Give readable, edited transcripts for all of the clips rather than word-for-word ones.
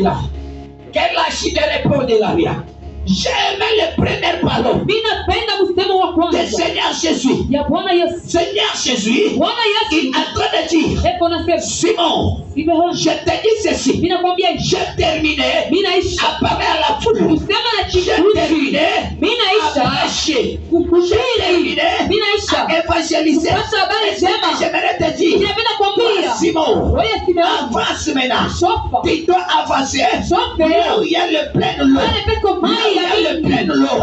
là. Quelle la shida répond de la vie. J'aime le premier parole de Seigneur Jésus. Seigneur Jésus, il est en train de dire, Simon, je te dis ceci. J'ai terminé à parler à la foule. J'ai terminé à marcher. J'ai terminé à évangéliser. J'aimerais te dire, Simon, avance maintenant. Tu dois avancer là où il y a le plein de l'eau. Il y a le plein de l'eau.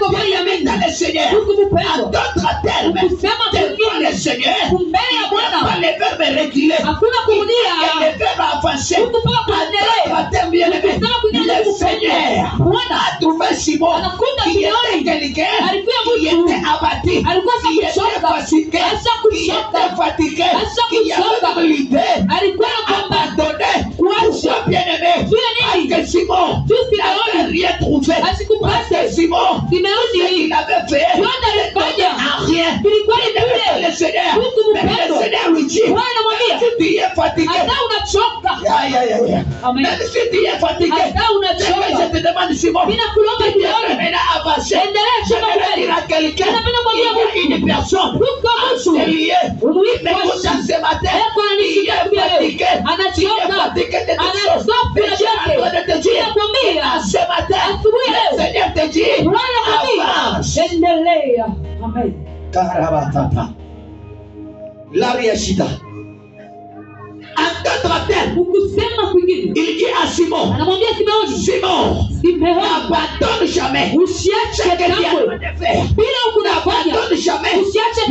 Il y a maintenant le Seigneur. En d'autres termes, devant le Seigneur, il n'y a pas le verbe reculer. Il y a le verbe avancer. En d'autres termes, bien aimé, le Seigneur a trouvé Simon qui était quelqu'un qui était abattu, qui était fatigué, qui était fatigué, qui avait l'idée abandonné. Pourquoi, bien aimé? Parce que Simon n'avait rien trouvé. Parce que Simon, il avait fait en rien. Il n'avait pas le Seigneur. Mais le Seigneur lui dit, si tu es fatigué, même si tu es fatigué, je te demande, Simon, tu es maintenant avancé. Je vais dire à quelqu'un, il y a une personne en ce lieu qui m'écoute ce matin, qui est fatigué, qui est fatigué de toutes choses. Mais j'ai en train de te dire, ce matin, le Seigneur te dit, avance. Amen. Karabatata. L'Ariashida. En d'autres termes, il dit à Simon, Simon, n'abandonne jamais ce que tu es en train de faire. N'abandonne jamais le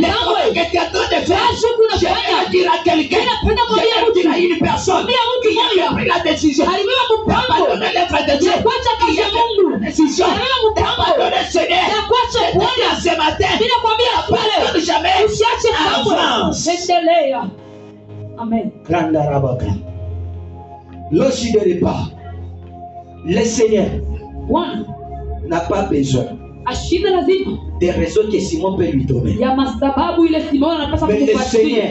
travail que tu es en train de faire. Je vais dire à quelqu'un, je vais dire à une personne qui a pris la décision d'abandonner l'œuvre de Dieu, qui a pris la décision d'abandonner le Seigneur. Je te dis ce matin, n'abandonne jamais, avance. Amen. Grande Arabaka. Lorsqu'il ne pas, le Seigneur n'a pas besoin des raisons que Simon peut lui donner. Mais le Seigneur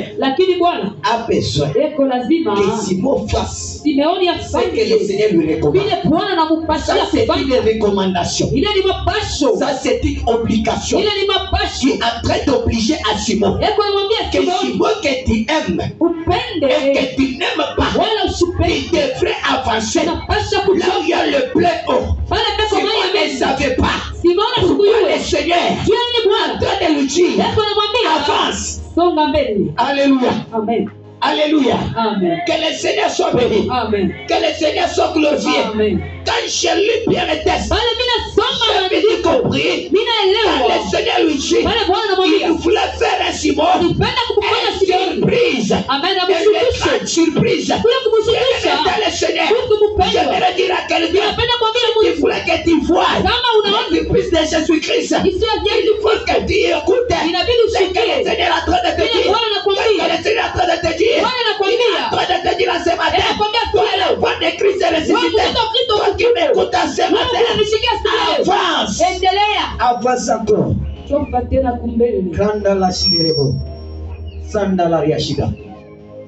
a besoin que Simon fasse ce que le Seigneur lui recommande. Ça, c'est une recommandation. Ça, c'est une obligation qui est en train d'obliger à Simon que Simon que tu aimes et que tu n'aimes pas, il devrait avancer là où il y a le plein haut. Simon ne savait pas pourquoi le Seigneur en train de lui dire avance. Alléluia. Amen. Alléluia. Amen. Que le Seigneur soit béni. Amen. Que le Seigneur soit glorifié. Amen. Quand je lis bien le texte, j'ai bien compris. Quand le Seigneur lui dit, il voulait faire un Simon, une surprise. Une grande surprise. Dans le Seigneur, j'aimerais dire à quelqu'un, il voulait que tu vois la surprise de Jésus-Christ. Il faut que tu écoutes ce que le Seigneur est en train de te dire. Ce que le Seigneur est en train de te dire. Il est en train de te dire ce matin, toi le voix de Christ est ressuscité. Toi qui m'écoutes ce matin, avance. Avance encore. Grande la Shiderebo. Sanda la Riashida.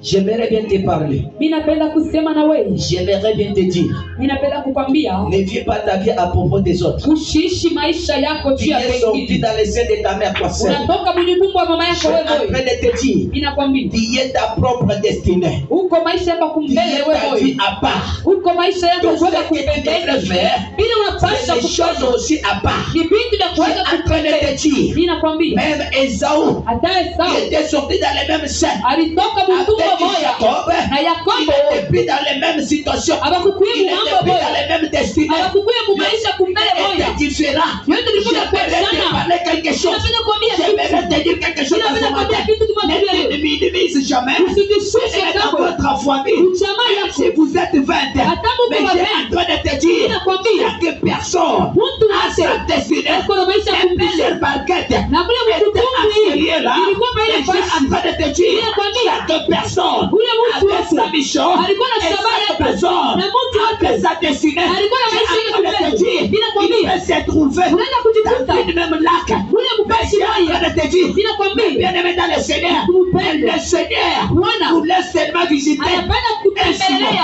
J'aimerais bien te parler. J'aimerais bien te dire. Ne vis pas ta vie à propos des autres. Tu es sorti dans les seins de ta mère toi seul. Je suis en train de te dire. Tu es ta propre destinée. Tu es ta vie à part. Tout ce que tu devrais faire, c'est des choses aussi à part. Je suis en train de te dire. Même Esaü, il était sorti dans les mêmes seins. Jacob, il n'était plus dans les mêmes situations. Il n'était plus dans les mêmes destinées. Il était différent. J'aimerais te parler quelque chose. J'aimerais te dire quelque chose ce matin. Ne minimise jamais. Dans votre famille, même si vous êtes 20, mais j'ai en train de te dire, il n'y a que personne à sa destinée. Et plusieurs barquettes étaient affiliées là. Mais j'ai en train de te dire, il n'y a que personne avec sa mission et cette personne avec sa destinée. J'ai en train de te dire, il peut se trouver dans une même lac. Mais j'ai en train de te dire, bien aimé dans le Seigneur, le Seigneur nous laisse seulement visiter un Simon.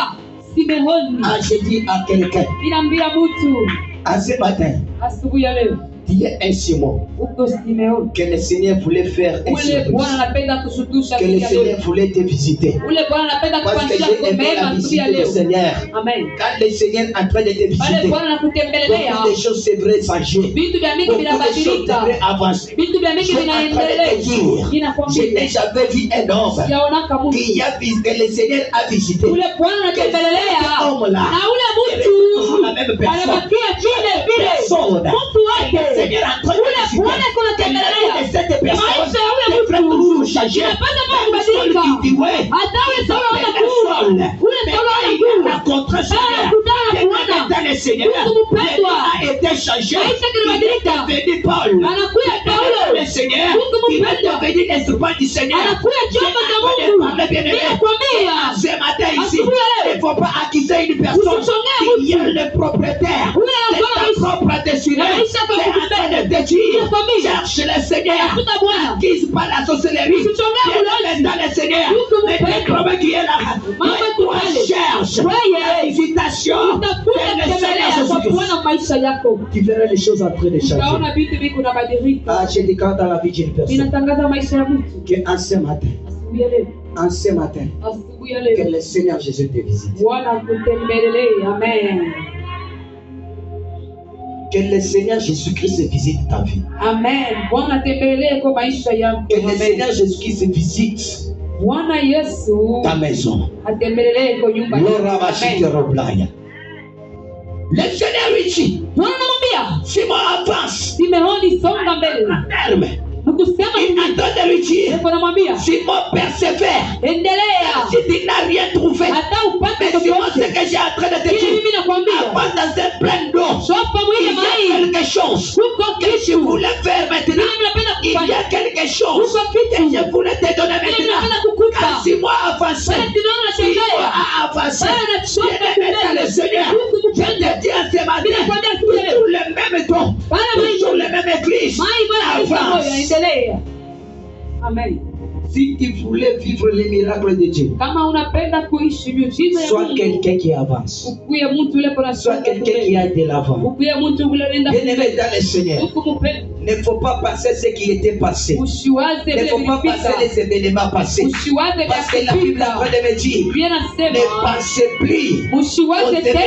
Simeoni. Ah, je dis à quelqu'un, Ninaambia mtu à ce matin, asubuhi ya leo, il y a un Simon uko Simeoni. que le Seigneur voulait faire un Ule surprise, Bwana anapenda kushudusha que le siku ya Seigneur leo. voulait te visiter. Ule Bwana anapenda Parce que kufanyia j'ai aimé la mema siku ya visite du leo. Seigneur. Amen. Quand le Seigneur est en train de te Pale visiter, Bwana anakutembelea, beaucoup de choses c'est vrai changer. vitu vya mingi Beaucoup de choses vinabadilika, devraient avancer. vitu vya Je mingi suis en train de te vinaendelea. dire, je Ninakwambia n'ai jamais vu un homme sijaonaka mtu qui a visité, le Seigneur a visité. ule Bwana anatembelea Cet homme-là, na ule il est toujours la même mtu personne. anabakia vile vile, Personne. mtu Le wake Seigneur est en train de ule visiter. Bwana La vie kunatembelea de cette personne maisha ya ule devrait mtu toujours changer. inapaswa kuwa Même kubadilika. celui qui dit ouais, Hata ule il Sauli s'appelle anakuwa Saul. ule Mais Sauli quand il a anakuwa rencontré le Seigneur, anakutana na il Bwana est dans le Seigneur, Mungu mpendwa, il a été changé. maisha Il kilibadilika, est devenu Paul. anakuya Paulo, Le Seigneur, Mungu il est mpendwa, devenu l'instrument du Seigneur. anakuya chombo cha Je Mungu. parle bien aimé. Ninakwambia Ce matin ici, asubuhi ya leo, il ne faut pas accuser une personne usichongee qui est mtu le propriétaire ule de anakuwa ta maisha propre destinée. na maisha C'est en train de te dire, cherche le Seigneur. tafuta Bwana, Acquise par la sorcellerie. usichongee Viens ulozi. dans le Seigneur. Mungu Mais mpendwa, quelqu'un qui est là, mambo toi tukale cherche wewe la visitation utakuta de le kutembelea Seigneur kwa Jésus-Christ. kuona maisha yako, Tu verras les choses en train de changer. utaona vitu viko nabadilika. Ah, je déclare dans la vie d'une personne Ninatangaza maisha ya mtu qu'en ce matin, asubuhi ya leo, en ce matin, asubuhi ya que leo le Seigneur Jésus te visite. Bwana akutembelee. Amen, Que le Seigneur Jésus-Christ visite ta vie. amen. Bwana atembelee kwa maisha yako. Que le Amen. Seigneur Jésus-Christ visite Bwana Yesu ta maison. atembelee kwa nyumba yako. Lora Bashite Amen. Roblaya. Le Seigneur lui dit, Bwana anamwambia Simon avance. Simeoni, songa mbele. Ferme. Nikusema Il est en train de lui dire, Mungu anamwambia Simon persévère. endelea Si tu n'as rien trouvé, hata upate mais Simon, ce chochote que j'ai en train de te kile. dire, Mimi nakwambia avant dans un plein d'eau, sopa il mwile y a mai quelque chose kuko que je kitu voulais faire maintenant. kile mimi napenda Il y kufanya, a quelque chose kuko que kitu je voulais te donner kile mimi maintenant. napenda Quand kukupa. Simon a avancé, Pale tunaona Simon tembea a avancé. pale na Je choka vais mettre mbele le Seigneur. Je te dis à ce matin, Ninakwambia siku ya leo toujours le même don, Bana toujours mai le même église. mai bwana Kristo moyo Avance. endelea. Amen. Si tu voulais vivre les miracles de Dieu, Kama unapenda kuishi miujiza ya sois Mungu, quelqu'un qui avance. ukuye mtu ule kuna Sois quelqu'un qui aille de l'avant. ukuye mtu ule nenda Bien-aimé dans le Seigneur, ukumpe ne faut pas passer ce qui était passé. usiwaze Ne vile faut pas vilipita, passer les événements passés. usiwaze Parce que vya la Bible est en train kupita. de me dire, Biblia ne inasema pensez plus usiwaze aux événements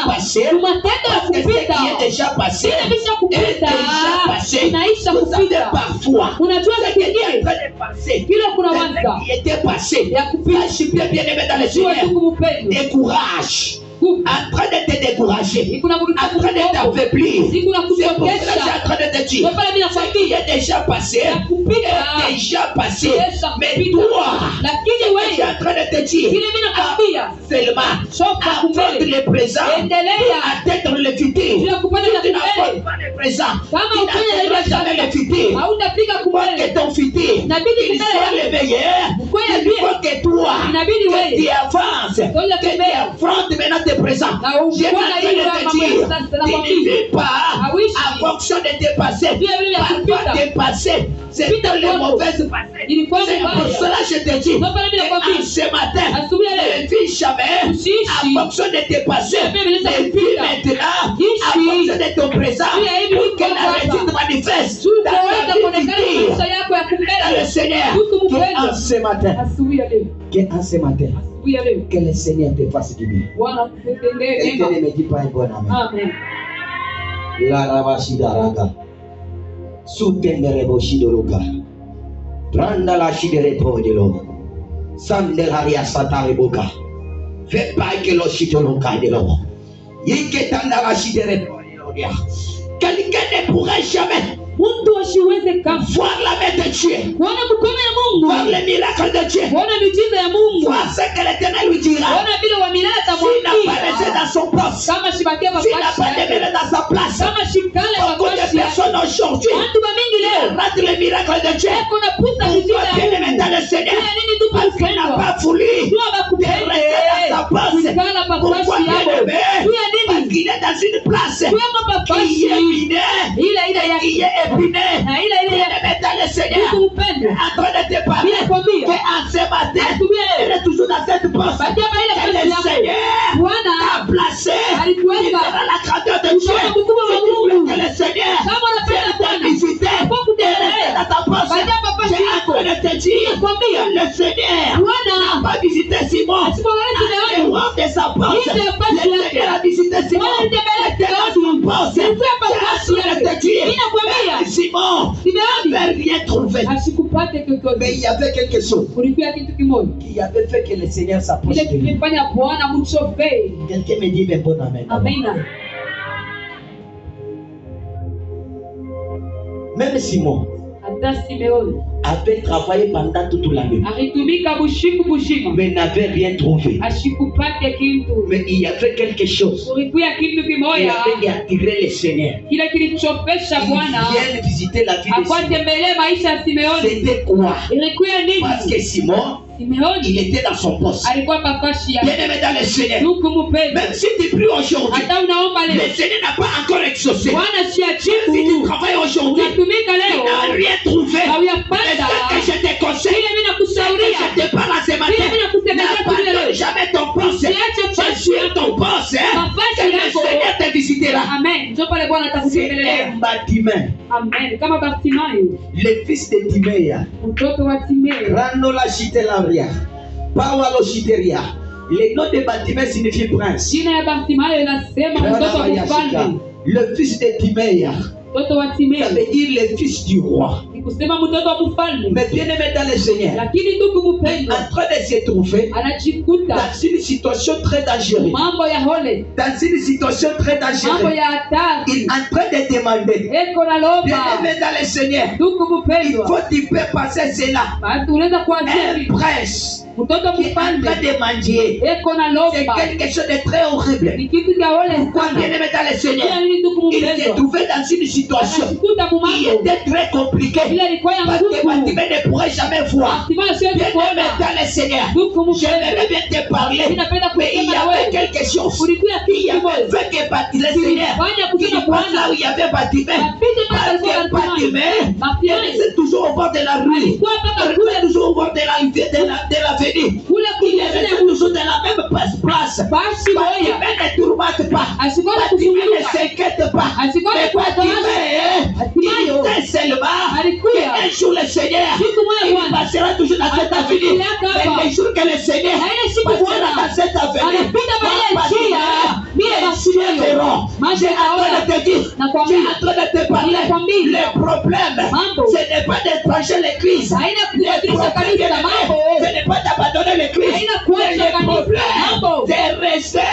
tena passés. kumatendo ya Parce que ce kupita, qui est déjà passé vile visha est kupita déjà passé. inaisha Vous savez, kupita. parfois, Unajua ce kitu qui est en kingine train de passer, kile kuna c'est waza ce qui était passé. ya kupita, Je suis bien aimé dans le jua Seigneur. tu kumpendo Décourage. En train de te décourager. kuna kurudi En train de kuko t'affaiblir. siku na C'est pour cela que je suis kuchokesha en train de te dire. ndio pale mimi Ce qui nakwambia est déjà passé ya kupita est déjà passé. Yesu Mais kupita, toi, lakini je suis wewe en train de te dire, kile mimi nakwambia seulement soka affronte kumbele le présent endelea atteindre le futur. bila kupata Si na tu n'affrontes kumbele. pas le présent, Kama tu ufanye n'atteindras ile jamais le futur. hautafika Il faut que kumbele, ton futur inabidi il soit kumbele le meilleur. ukweli Il faut que toi, inabidi que wewe tu avances, Ngoja que tu tembea. affrontes maintenant tes présents. na Je suis en ukweli train hiyo de mambo te ya dire, sasa tu ne nakwambia vis pas hawishi en fonction de tes passés. vile vile ya Parfois kupita tes passés, c'est Pita dans les kwako. mauvaises passés. ilikuwa C'est pour mbaya. cela que je te dis, Ndio pale mimi que nakwambia en ce matin, asubuhi ya leo ne vis jamais usiishi en fonction de tes passés. Vile vile za Mais vis kupita. maintenant Ishi. en fonction de ton présent. Vile hivi Pour uko que la sasa. réussite manifeste Tuko dans weza ta vie kuonekana future. maisha yako ya Dans le kumbele Seigneur, Tuko que mpendwa. en ce matin, asubuhi ya leo que en ce matin, asubuhi ya leo que le Seigneur te fasse du bien. Bwana kutendee Quelqu'un mema. ne me dit pas un bon amen. Amen. La rabashida raga. Soutendere boshidoroga. Pranda la shidere podelo. Sandel haria satare boga. Fais pas que lo shidoroga de lo. Yike tanda la shidere podelo. Quelqu'un ne pourrait jamais Mtu asiweze kama voir la main de Dieu, kuona mkono ya Mungu, voir les miracles de Dieu, kuona miujiza ya Mungu, voir ce que l'Éternel lui dira. kuona vile wa milele S'il n'a pas laissé atamwambia dans son poste, kama shibakia s'il n'a mapashi pas yake, demeuré dans sa place, kama shikale beaucoup de mapashi yake. personnes aujourd'hui Watu wa mingi leo ratent les miracles de Dieu. kuna pusa Pourquoi miujiza bien ya aimé Mungu. dans le Seigneur? Ila nini tu Parce qu'il n'a kupendwa? pas voulu Sio bakupende. rester dans sa place. Kukala Pourquoi mapashi bien yako. aimé? Sio Parce nini? qu'il est dans une place Sio qui mapashi. est minée, Ila ila ya qui est épinée. na ila ila Bien ya aimé dans le Seigneur, mtu upendo. en train de te parler, Bila kwambia. qu'en ce matin, Asubuhi elle leo. est toujours dans cette poste. Batia ba ile Que pesa le yako. Seigneur Bwana Le Seigneur a visité Simon. Il était dans son poste. Il était en train de dire, Simon n'avait rien trouvé. Mais il y avait quelque chose qui avait fait que le Seigneur s'approche de lui. Quelqu'un me dit, mais bon amen. Même Simon avait travaillé pendant toute la nuit, mais n'avait rien trouvé. Mais il y avait quelque chose qui avait attiré le Seigneur. Il vient visiter la vie de Simon. C'était quoi? Parce que Simon, il était dans son poste. Bien-aimé dans le Seigneur, même si tu pries aujourd'hui, le Seigneur n'a pas encore exaucé. Même si tu travailles aujourd'hui, il n'a rien trouvé. Mais ce que je te conseille, je te parle à ce matin, n'abandonne jamais ton poste. C'est sur ton poste que le Seigneur te visitera. C'est un bâtiment. Le fils de Timéa, Rano la Chitelaria, Pawalo Chiteria. Le nom de bâtiment signifie prince. Le fils de Timéa, ça veut dire le fils du roi. Mais bien aimé dans le Seigneur, en train de se trouver dans une situation très dangereuse. Dans une situation très dangereuse. Il est en train de demander. Bien aimé dans le Seigneur, il faut tu peux passer cela. Un prince qui est en train de manger. C'est quelque chose de très horrible. Pourquoi bien aimé dans le Seigneur, il s'est trouvé dans une situation qui était très compliquée. Parce que Bartimée ne pourrait jamais voir. Bien aimé dans le Seigneur, j'aimerais bien te parler, mais il y avait quelque chose qui avait fait que le Seigneur qui passe là où il y avait Bartimée. Parce que Bartimée, il est toujours au bord de la rue. Il est toujours au bord de l'avenue. Il est toujours dans la même place. Bartimée ne tourmente pas. Bartimée ne s'inquiète pas. Mais Bartimée, il sait seulement un jour le Seigneur, il passera toujours dans cette avenue. Mais le jour que le Seigneur passera dans cette avenue, les verront. J'ai en train de te dire, j'ai en train de te parler. Le problème, ce n'est pas de pencher l'église. Le problème, ce n'est pas d'abandonner l'église. Le problème, c'est rester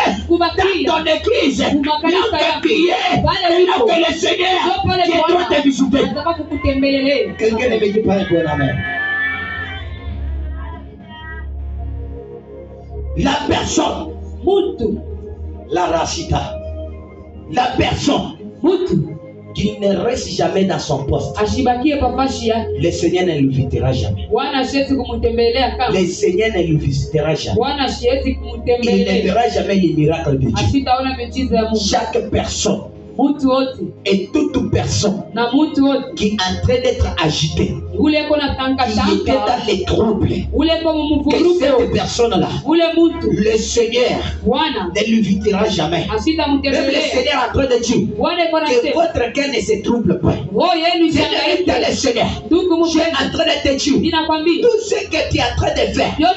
dans ton église. Là où tu es, là où le Seigneur viendra te visiter. Quelqu'un ne me dit pas un bon amen. La personne, la racita, la personne qui ne reste jamais dans son poste, le Seigneur ne le visitera jamais. Le Seigneur ne le visitera jamais. Il ne verra jamais les miracles de Dieu. Chaque personne et toute personne qui est en train d'être agitée, qui était dans les troubles, que cette personne-là, le Seigneur ne lui visitera jamais. Même le Seigneur est en train de dire que votre cœur ne se trouble pas. C'est dans le Seigneur. Je suis en train de te dire tout ce que tu es en train de faire, en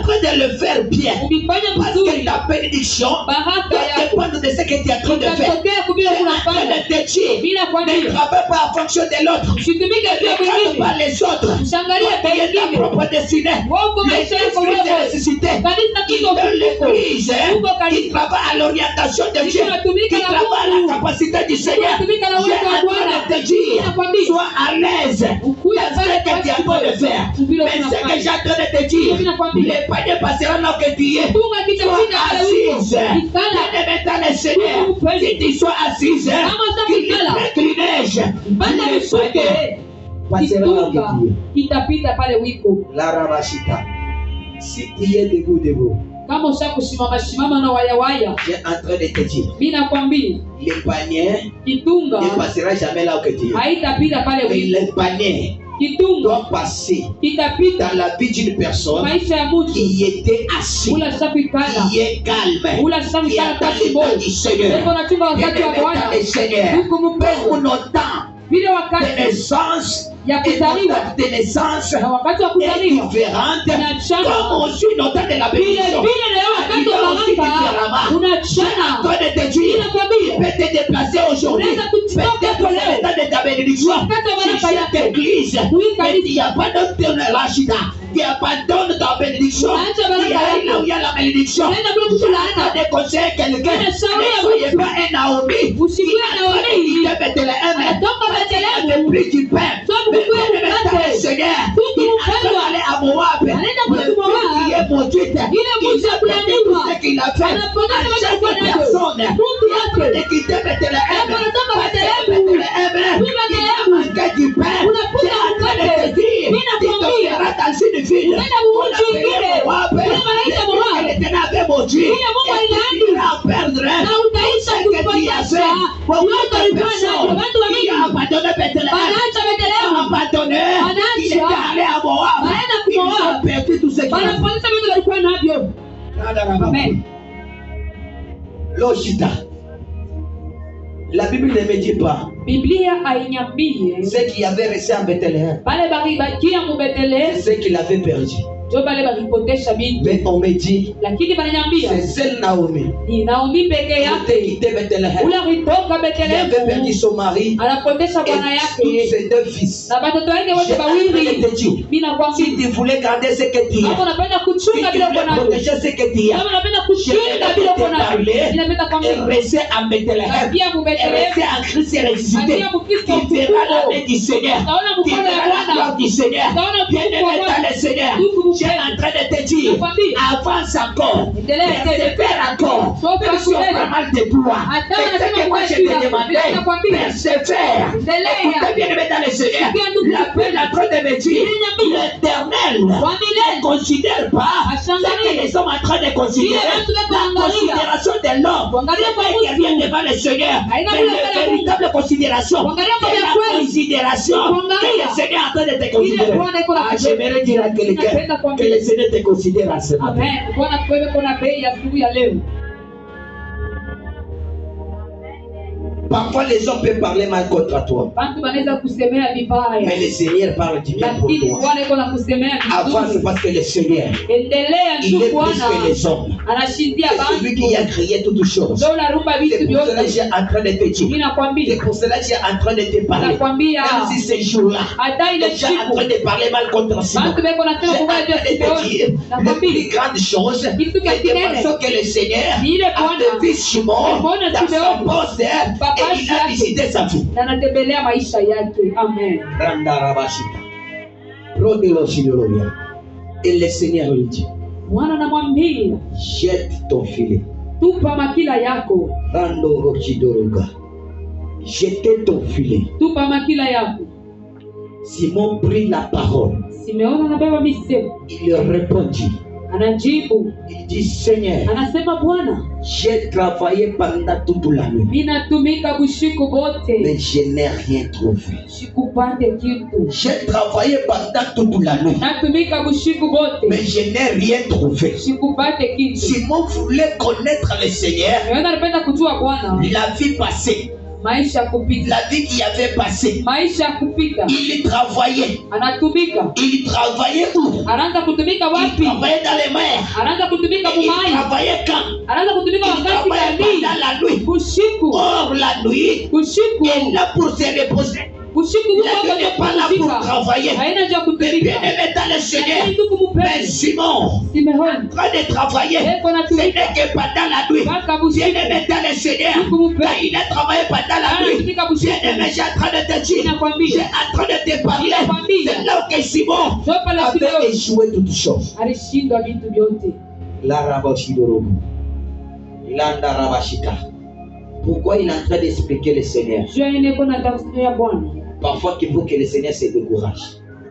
train de le faire bien, parce que ta bénédiction doit dépendre de ce que tu es en train de faire. Je suis en train de te dire, ne travaille pas en fonction de l'autre, ne regarde pas les autres. Il est ta propre destinée. L'Église est ressuscité. Il donne l'Église. Il travaille à l'orientation de Dieu. Il travaille à la capacité du Seigneur. Je suis en train de te dire, sois à l'aise dans ce que tu es en train de faire. Mais ce que j'ai en train de te dire, les paniers passeront là que tu es. Sois assise. Ne dans le Seigneur. Si tu sois assise, qu'il t'inclinège. Kitapita pale wiko. La Ramachita. Si tu es debout. Kama ushakusimama na waya. J'ai en train de te dire. Mimi nakwambia. Le panier Kitunga ne passera jamais là où que tu es. Haitapita pale wiko. Mais le panier doit passer dans la vie d'une personne qui était assise, qui est calme, qui attend le temps du Seigneur. Qui est dans le Seigneur. Pour nos temps de naissance ya et notre kuzaliwa date de naissance na wakati wa est kuzaliwa différente, inachana. comme aussi notre date de la Vile bénédiction vile leo wakati wa arrive aussi baraka différemment. unachana. En train de te dire, Ninakwambia peut te déplacer aujourd'hui. unaweza kutoka Peut-être kwa que c'est le leo temps de ta bénédiction. wakati wa Si baraka cette yako église, Oui, mais il n'y a pas d'autre Rachida qui abandonne ta bénédiction, Unaacha qui baraka aille là yako. où il y a la bénédiction. Unaenda kule mtu Je laana. de conseiller quelqu'un. Unashauria Ne soyez mtu. pas un Naomi. Usiwe Naomi. Il te Bethléem. Anatoka Bethlehem. Il ne plus du pain. Sababu Mais kuwe bien-aimé dans mkate. le Seigneur, Tutu il mpendwa. a aller à Moab. Anaenda Le kwetu Moab. fils qui est maudite. Ile Il mtu a ya kulaaniwa. fait ce qu'il a fait. Anapoteza À watu chaque kwa nayo. personne. Mtu Il a yote. de quitter Bethléem. Hapo anatoka Parce que Bethlehem. Bethléem, Oui, Bethlehem. il a manqué du pain. Unakuta C'est en train de mkate. te dire, Mimi tu te nakwambia. feras dans une ville. Unaenda On mji mwingine. appelait Moab. Ule malaika Moab. Le Éternel avait maudit. Ile Mungu Et alilaani. tu iras perdre. Na utaisha Ce que tu as kupoteza. fait. Beaucoup Yote de ulikuwa nayo. personnes Watu wa qui mingi. ont abandonné Bethléem. Wanaacha Bethlehem. Abandonné. Wanaacha. Il est allé à Moab. Wanaenda ku Ils Moab. ont perdu tout ce qu'ils avaient. Wanapoteza vitu walikuwa navyo. Amen. Loshita. La Bible ne me dit pas Biblia hainyambie ce qui avait resté en Bethléem. bale balibakia mu Bethlehem C'est ce qu'il avait perdu. ndio bale balipotesha vitu, Mais on me dit, lakini bananiambia c'est seule Naomi ni Naomi peke qui a yake quitté Bethléem. ule alitoka Il avait perdu Bethlehem son mari anapotesha bwana et tous yake ses deux fils. na watoto wake J'ai wote envie wawili. de te dire, Mimi si nakwambia tu voulais garder ce que tu kama as, unapenda si kuchunga tu bila uko voulais navyo, protéger ce que tu as, kama unapenda je kuchunga bila uko vais te navyo, parler ninapenda et kwambia rester en Bethléem. Bakia mu Et Bethlehem, rester en Christ et ressuscité. bakia mu Kristo Tu verras la mfufuko. main du Seigneur. Utaona Tu mkono ya verras la Bwana. gloire du Seigneur. Utaona Bien-aimé mfufuko wa dans Bwana. le Seigneur, Mungu je suis en train de te dire, Nakwambia. avance encore, Endelea tena. persévère encore, Soka même si on mbele. prend mal de toi. Hata Et ce unasema que moi kwa je shida, te demandais, nakwambia. persévère. Endelea. Écoutez bien-aimé dans le Seigneur, Sikia ndugu. la paix est en train de me dire, Niambia. l'Éternel Kwa milele. ne considère pas ce Ashangalie. que les hommes sont en train de considérer. Ile watu wako La wanaangalia. considération de l'homme, Kuangalia kwa c'est Mungu. rien devant le Seigneur. Haina Mais vile la mbele ya véritable considération, Kuangalia kwa c'est ya la kweli. considération que Kuangalia. le Seigneur est en train de te considérer. Bwana iko na Ah, j'aimerais dire à quelqu'un Napenda kuambia. que le Seigneur te considère en ce matin. Amen. Bwana tuwewe kuna bei ya siku ya leo. Parfois, les hommes peuvent parler mal contre toi, Bantu banaweza kusemea mais vibaya. le Seigneur parle du bien pour Lakini toi. Bwana iko na kusemea Avance vizuri. parce que le Seigneur, Endelea il tu est plus Bwana. que les hommes. Anashindia C'est celui qui a bantu. créé toutes choses. Ndio unarumba C'est vitu pour cela que vyote. j'ai en train de te dire. Mimi nakwambia. C'est pour cela que j'ai en train de te parler. Nakwambia. Même si ces jours-là, Hata ile j'ai en train siku. de parler mal contre Simon. Bantu beko J'ai nasema en kubaya train vya de te siku. dire, la Nakwambia. plus grande chose, c'est Kitu cha de kinene. façon que le Seigneur Ni ile a Bwana. vu Simon Mbona dans Simeoni. son poste Papa et il a yake. visité sa vie. Na anatembelea maisha yake. Amen. Randarabashika. Rodeloshidolovia. Et le Seigneur lui dit, Bwana anamwambia, jette ton filet. tupa makila yako. Randorochidoroga. Jetez ton filet. Tupa makila yako. Simon prit la parole. Simeoni anabeba misemo. Il répondit. Anajibu. Il dit, Seigneur, Anasema Bwana, j'ai travaillé pendant toute la nuit, mimi natumika bushiku mais bote. je n'ai rien trouvé. Sikupate kitu. J'ai travaillé pendant toute la nuit, Natumika bushiku bote. mais je n'ai rien trouvé. Sikupate kitu. Simon voulait connaître le Seigneur, Simeoni anapenda kujua Bwana. la vie passée, Maisha ya kupita. la vie qui avait passé. Maisha ya kupita. Il travaillait. Anatumika. Il travaillait où? Anaanza kutumika Il wapi? travaillait dans les mers. Anaanza kutumika Il mumai. travaillait quand? Anaanza kutumika Il wakati travaillait gani? pendant la nuit. Bushiku. Or, la nuit Bushiku. est là pour se reposer. Bushiku La buko nuit n'est pas là pour travailler. haina ja Mais kutumika. bien aimé dans le Seigneur. Lakini ndugu Mais mpendwa, Simon, Simeoni en train de travailler, eko ce natumika n'est que pendant la nuit. mpaka Bien bushiku. aimé dans le Seigneur. Quand il a travaillé pendant la nuit, Anatumika bien bushiku. aimé, j'ai en train de te dire, j'ai Nakwambia. en train de te parler. Nakwambia. C'est là que Simon Sopa la avait Simeoni échoué toutes choses. alishindwa vitu vyote. La Rabashidorobo. Landa Rabashika. Pourquoi il est en train d'expliquer le Seigneur? Jua ineko na tafsiri ya Bwana. Parfois, il faut que le Seigneur se décourage.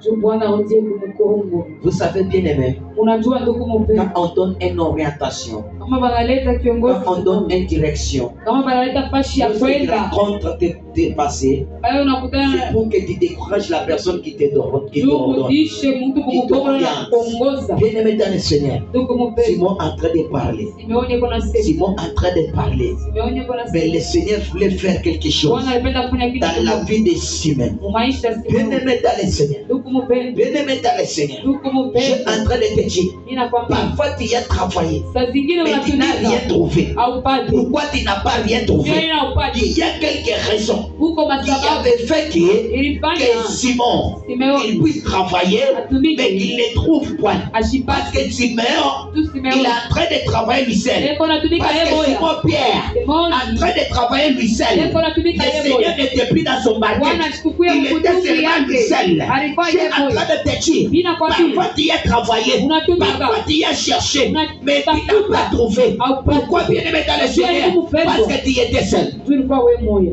Juu Bwana audie kumukongo. Vous savez bien aimé, Unajua ndugu Quand mpendwa, on donne une orientation, kama banaleta quand kiongozi, on donne une direction, kama banaleta fashi ya lorsque une kwenda, rencontre t'est passée, pale c'est unakutana pour que tu décourages la personne qui te donne, qui ndugu t'ordonne. mudishe mtu kumkobola na kuongoza. Bien-aimé dans le Seigneur, Ndugu mpendwa, Simon en train de parler. Simeoni kuna sema, Simon en train de parler. Simeoni kuna Mais le sema, Seigneur voulait faire quelque chose Bwana alipenda kufanya kitu dans la vie de Simon. mu maisha ya Simeoni. Bien-aimé dans le Seigneur. Ndugu mpendwa, Bien-aimé dans le Seigneur. ndugu Je suis mpendwa, en train de te dire, ninakwambia parfois tu y as travaillé, saa zingine mais tu n'as rien unatumika trouvé. haupati, Pourquoi tu n'as pas rien trouvé? nini haupati, Il y a quelques raisons huko qui masababu avaient fait ilifanya que Simon il Simeoni puisse travailler, mais qu'il ne trouve point. Parce ashipate que Simeon, tu il est Simeoni en train de travailler lui seul. eko natumika Parce yeye que moya Simon Pierre, Simoni en train de travailler lui seul, eko natumika le yeye Seigneur moya n'était plus dans son Bwana barquette. ashikukuye Il était mkutumu seulement lui yake seul. alikuwa Je suis yeye en moya. train de te dire, Ninakwambia parfois tu y as travaillé, unatumika parfois tu y as cherché, mais tu n'as unatafuta pas trouvé. haupati. Pourquoi bien aimé dans le Seigneur? Parce que tu étais seul. Tu ulikuwa wewe moya,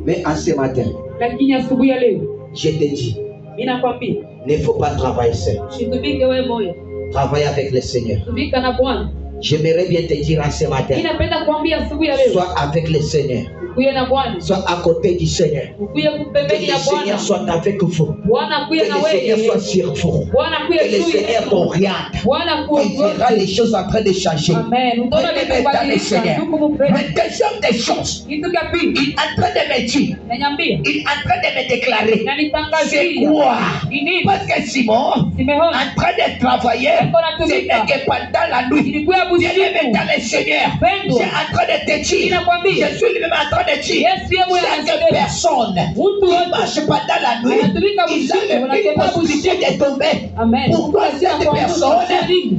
Mais en ce matin, lakini asubuhi ya leo je te dis, mimi nakwambia ne faut pas travailler seul. usitumike wewe moya, Travaille avec le Seigneur. tumika na Bwana. J'aimerais bien te dire en ce matin, Mimi napenda kuambia asubuhi ya leo sois avec le Seigneur, ukuye na Bwana, sois à côté du Seigneur. ukuye Que kupembeni ya le Seigneur Bwana. soit avec vous. Bwana Que akuye na le Seigneur soit wewe, sur vous. Bwana Que akuye le juu Seigneur yako, t'oriente. Bwana Il verra kuongoza. les choses en train de changer. Amen. Utaona vitu Bien-aimé dans le kubadilika. Seigneur. Ndugu mpendwa, Mais deuxième des choses, kitu cha pili il est en train de me dire, nanyambia il est en train de me déclarer. C'est nanitangazia quoi? ni nini Parce que Simon, Simeoni en train de travailler, ce n'est que pendant la nuit. ilikuwa Bien-aimé busiku. dans le Seigneur, Pendwa. j'ai en train de te dire, Ninakwambia je suis lui-même en train de dire, Yesu yeye mwenyewe chaque anasema personne mtu qui wote marche pendant la nuit, anatumika il usiku, a une wanatembea possibilité de tomber. Amen. Pourquoi cette personne,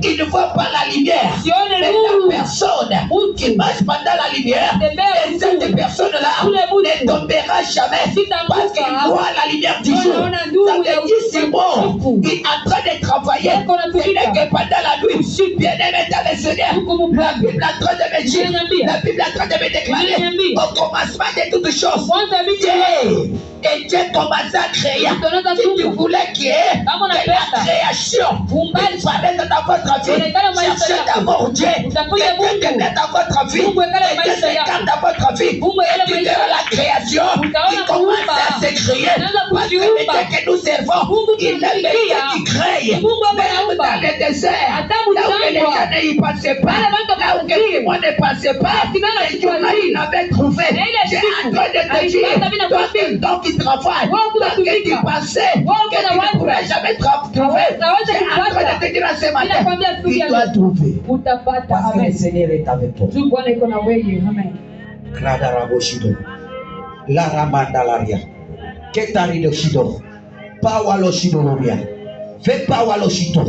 il ne voit pas la lumière? Sione Mais nuru. la personne qui marche pendant la lumière, et cette personne-là ne tombera jamais parce qu'il voit la lumière du jour. Ça veut dire Simon, il est en train de travailler, ce n'est que pendant la nuit. Bien-aimé dans le Seigneur, la Bible est en train de me dire, la Bible est en train de me déclarer, au commencement de toutes choses, Mwanzo vitu Dieu, et Dieu commence à créer. Si tu voulais qu'il y ait de la création, il fallait dans votre vie, cherchez d'abord Dieu, et Dieu te met dans votre vie, et Dieu s'écarte dans votre vie, et tu verras la création qui commence à se créer. Parce que le Dieu que nous servons, il est le Dieu qui crée. Même dans le désert, là où les années ne passaient pas, là où les mois ne passaient pas, les journaux il l'avait trouvé. J'ai en train de te dire, toi donc qui travaille, toi qui pensais que tu ne pourrais jamais trouver, j'ai en train de te dire à ce matin, tu dois trouver. utapata. Parce que le Amen. Seigneur est avec toi. Juu Bwana iko na wewe. Amen. Kradaraboshido. Laramandalaria. Ketarido shido. Pawalo shido loria. Fais pawalo shido.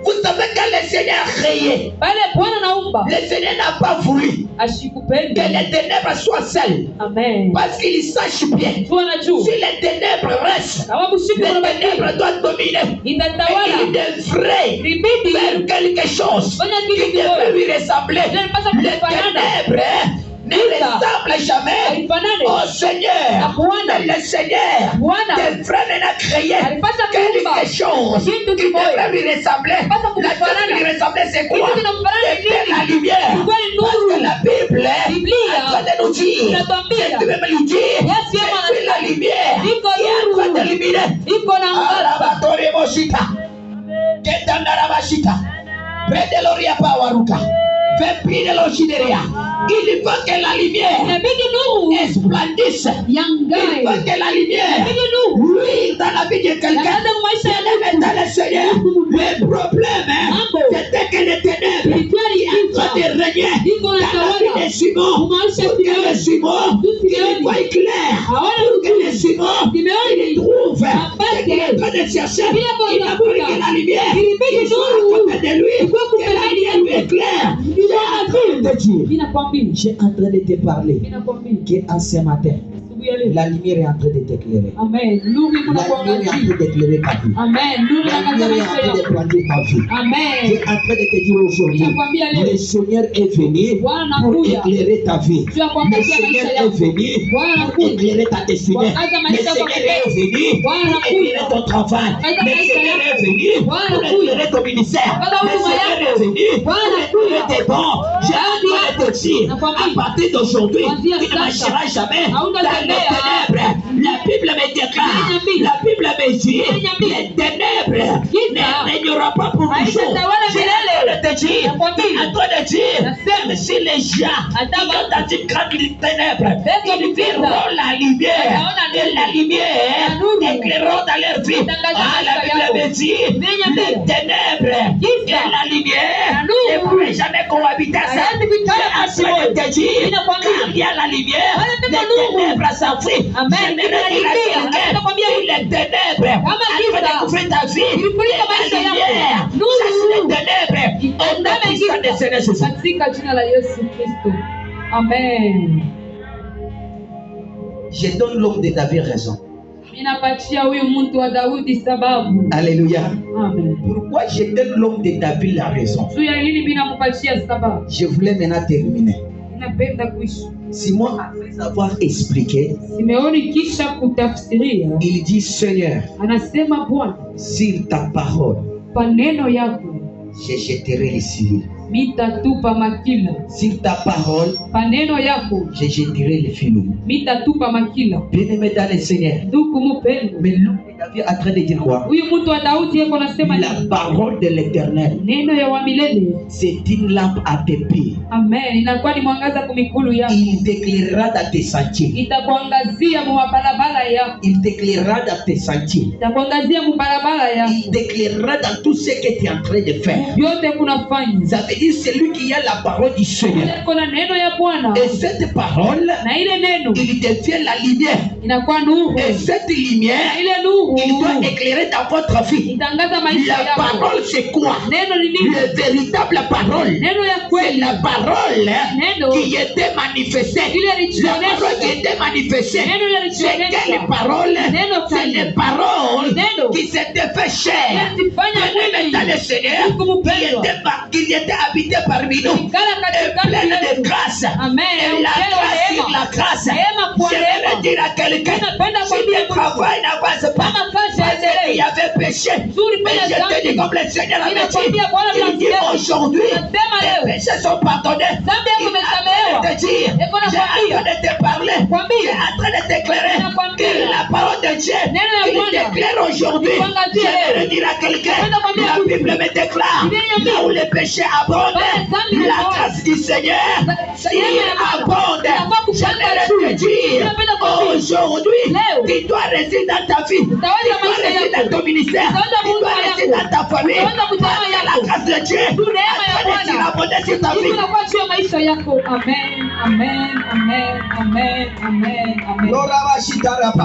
Vous savez que le Seigneur a créé. Pale Bwana naumba Le Seigneur n'a pas voulu que ashikupende. les ténèbres soient seules. Amen. Parce qu'il sache bien. Tu anajua Si les ténèbres restent, kama kushiku les na ténèbres doivent dominer. Et itatawala il devrait libidi faire quelque chose fanya qui kitu devrait kimoja lui ressembler. inapaswa Les kufanana ténèbres ne ressemblent jamais ifanane au Seigneur. Bwana. Le Seigneur Bwana devrait maintenant créer alipaswa kuumba quelque chose kitu qui kimoja devrait lui ressembler. Alipaswa La chose kufanana qui lui ressemblait, c'est quoi? kitu kinamfanana C'est faire la lumière. Ilikuwa ni Parce que nuru. la Bible Biblia est en train de nous dire, inatuambia c'est même lui dire, Yesu yeye je suis la lumière iko qui est en train nuru d'illuminer. iko na mwangaza. Arabatoreboshita. Ketandarabashita. Predeloria pawaruka. Vepideloshideria. Il faut que la lumière Inabidi nuru esplendisse. Il yangae. faut que la lumière Inabidi nuru luise dans la vie de quelqu'un. Yangaze mu maisha ya Bien-aimé dans le Seigneur, le problème, c'était que les ténèbres ilikuwa ni en train de giza régner iko dans la natawala vie de Simon. mu maisha ya Pour que le Simeoni. Simon, qu'il voie clair. Pour que le Simon, il trouve ce qu'il est en train de chercher. Il n'a pas que la lumière. Il soit à côté de lui. Que la lumière lui éclaire. J'ai en train de te dire. Ninakwambia, J'ai en train de te parler ninakwambia qu'en ce matin, La lumière est en train de t'éclairer. Amen. Nuru La lumière est en train d'éclairer ta vie. Amen. Nuru La lumière est en train de brandir ta vie. Amen. Tu es en train de te dire aujourd'hui, le Seigneur est venu pour éclairer ta vie. Le Seigneur est venu pour éclairer ta destinée. Le Seigneur est venu pour éclairer ton travail. Le Seigneur est venu pour éclairer ton ministère. Le Seigneur est venu pour éclairer tes dons. J'ai envie de te dire, à partir d'aujourd'hui, tu ne marcheras jamais dans les ténèbres. La Bible me déclare, la Bible me dit, les ténèbres ne régneront pas pour toujours. J'ai envie de te dire, à toi de dire, même si les gens sont dans une grande ténèbre, ils verront la lumière, et la lumière éclairera dans leur vie. Ah, la Bible me dit, les ténèbres et la lumière ne pourraient jamais cohabiter ensemble. J'ai envie de te dire, quand il y a la lumière, les ténèbres s'enfuient. J'aimerais dire à quelqu'un, les ténèbres, à découvrir ta vie, la lumière, chasse les ténèbres, au nom puissant de Seigneur Jésus. Katika jina la Yesu Kristo. Amen. Je donne l'homme de David raison. Ninapatia huyu mtu wa Daudi sababu. Alléluia. Amen. Pourquoi je donne l'homme de David la raison? Juu ya nini ninampatia sababu? Je voulais maintenant terminer. Ninapenda kuishi. Simon, après avoir expliqué, Simeoni kisha kutafsiria, il dit, Seigneur, anasema Bwana, sur ta parole, kwa neno yako je jetterai les cils. mitatupa makila. Sur ta parole, Kwa neno yako je jetterai les filous. mitatupa makila. Bien-aimé dans le Seigneur. Ndugu mpendwa, Mais l'homme de David est en train de dire quoi? huyu mtu wa Daudi yeko anasema La parole de l'Éternel, neno ya wa milele. c'est une lampe à tes pieds. Amen. Inakuwa ni mwangaza kwa miguu yako. Il t'éclairera dans tes sentiers. Itakuangazia mu barabara yako. Il t'éclairera dans tes sentiers. Itakuangazia mu barabara yako. Il t'éclairera dans tout ce que tu es en train de faire. Yote kunafanya. Ça veut dire celui qui a la parole du Seigneur. Kuna neno ya Bwana. Et cette parole, Na ile neno il devient la lumière. inakuwa nuru. Et cette lumière, Ile nuru il doit éclairer dans votre vie. itangaza maisha La yako. parole, c'est quoi? Neno ni nini? La véritable parole. Neno ya C'est kweli. la parole Neno qui était manifestée. ile La lichionesha. parole qui était manifestée. Neno ile C'est lichionesha. quelle parole? Neno C'est kali. les paroles Neno qui s'étaient fait chair. Yasifanya Bien-aimé dans le Seigneur, qui était habité parmi nous. Ikala Et katikati plein de yetu. grâce. Amen. Et la grâce sur la grâce. Neema kwa J'aimerais neema. dire à quelqu'un, Ninapenda si kuambia le travail n'avance pas, Kama kazi parce qu'il haendelee. y avait péché. Zuri Mais bila je te dis dhambi. comme le Seigneur avait dit, Ninakwambia Bwana il dit anasema. aujourd'hui, Anasema les leo. péchés sont pardonnés. Dhambi yako Il est en imesamehewa. train de te dire, Eko j'ai en nakwambia. train de te parler, Kwambia. j'ai en train de t'éclairer Nakwambia. que la parole de Dieu, Neno la il Bwana. t'éclaire aujourd'hui. Nikwambia J'aimerais leo. dire à quelqu'un, Nakwambia la tu. Bible me déclare, Niambia. là où les péchés abondent, Pale dhambi la inapoa. grâce du Seigneur, il abonde. J'aimerais te dire, Napenda kuambia. aujourd'hui, Leo. tu dois résider dans ta vie, tu dois Utaweza maisha résider yako. dans ton ministère, Utaweza tu dois huduma résider yako. dans ta famille, Utaweza parce kutawala que la yako. grâce de Dieu Tu neema ya est en train de Bwana. abonder sur ta Mungu vie. anakuwa juu ya maisha yako. Amen. Amen. Amen. Amen. Amen. Amen. Amen.